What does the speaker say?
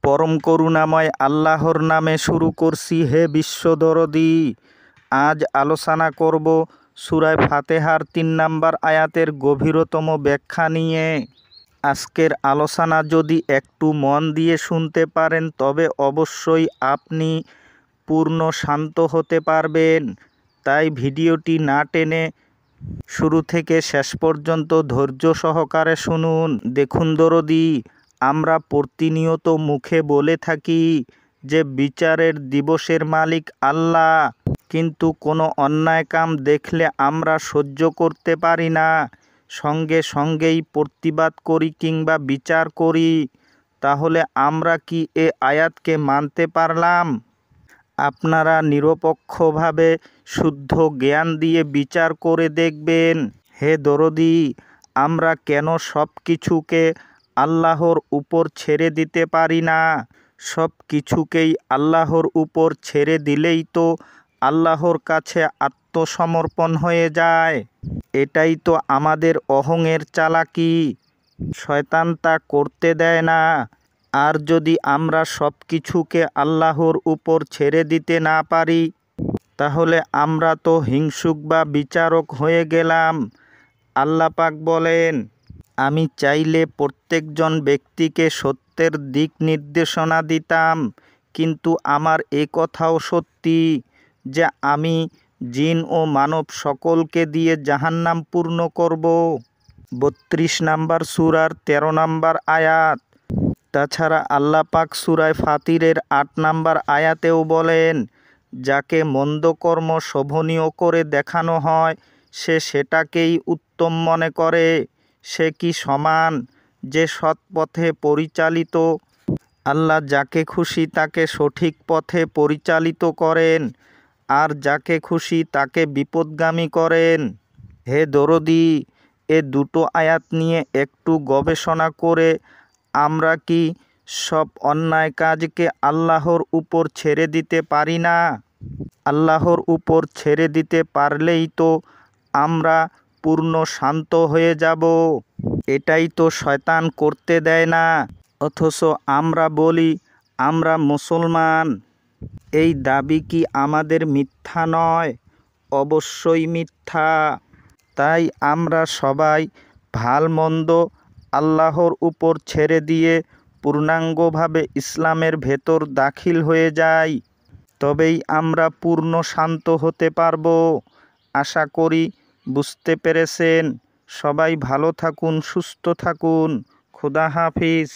পরম করুণাময় আল্লাহর নামে শুরু করছি হে বিশ্বদরদী। আজ আলোচনা করব সূরা ফাতিহার ৩ নম্বর আয়াতের গভীরতম ব্যাখ্যা নিয়ে। আজকের আলোচনা যদি একটু মন দিয়ে শুনতে পারেন তবে অবশ্যই আপনি পূর্ণ শান্ত হতে পারবেন। তাই ভিডিওটি না টেনে শুরু থেকে শেষ পর্যন্ত ধৈর্য সহকারে শুনুন। দেখুন দরদী, আমরা প্রতিনিয়ত মুখে বলে থাকি যে বিচারের দিবসের মালিক আল্লাহ, কিন্তু কোনো অন্যায় কাম দেখলে আমরা সহ্য করতে পারি না, সঙ্গে সঙ্গেই প্রতিবাদ করি কিংবা বিচার করি। তাহলে আমরা কি এ আয়াতকে মানতে পারলাম? আপনারা নিরপেক্ষভাবে শুদ্ধ জ্ঞান দিয়ে বিচার করে দেখবেন। হে দরদী, আমরা কেন সব কিছুকে আল্লাহর উপর ছেড়ে দিতে পারি না? সব কিছুকেই আল্লাহর উপর ছেড়ে দিলেই তো আল্লাহর কাছে আত্মসমর্পণ হয়ে যায়। এটাই তো আমাদের অহংয়ের চালাকি। শয়তান তা করতে দেয় না। আর যদি আমরা সব কিছুকে আল্লাহর উপর ছেড়ে দিতে না পারি, তাহলে আমরা তো হিংসুক বা বিচারক হয়ে গেলাম। আল্লাহ পাক বলেন, আমি চাইলে প্রত্যেকজন ব্যক্তিকে সত্যের দিক নির্দেশনা দিতাম, কিন্তু আমার এ কথাও সত্যি যে আমি জিন ও মানব সকলকে দিয়ে জাহান্নাম পূর্ণ করব। ৩২ নম্বর সূরার ১৩ নম্বর আয়াত। তাছাড়া আল্লাহ পাক সূরা ফাতিরের ৮ নম্বর আয়াতেও বলেন, যাকে মন্দ কর্ম শোভনীয় করে দেখানো হয় সে সেটাকেই উত্তম মনে করে। সে কি সমান যে সৎ পথে পরিচালিত? আল্লাহ যাকে খুশি তাকে সঠিক পথে পরিচালিত করেন, আর যাকে খুশি তাকে বিপথগামী করেন। হে দরদী, এ দুটো আয়াত নিয়ে একটু গবেষণা করে আমরা কি সব অন্যায় কাজকে আল্লাহর উপর ছেড়ে দিতে পারি না? আল্লাহর উপর ছেড়ে দিতে পারলেই তো আমরা পূর্ণ শান্ত হয়ে যাব। এটাই তো শয়তান করতে দেয় না। অথচ আমরা বলি আমরা মুসলমান। এই দাবি কি আমাদের মিথ্যা নয়? অবশ্যই মিথ্যা। তাই আমরা সবাই ভালমন্দ আল্লাহর উপর ছেড়ে দিয়ে পূর্ণাঙ্গভাবে ইসলামের ভেতর দাখিল হয়ে যাই। তবেই আমরা পূর্ণ শান্ত হতে পারব। আশা করি বুঝতে পেরেছেন। সবাই ভালো থাকুন, সুস্থ থাকুন। খোদা হাফিজ।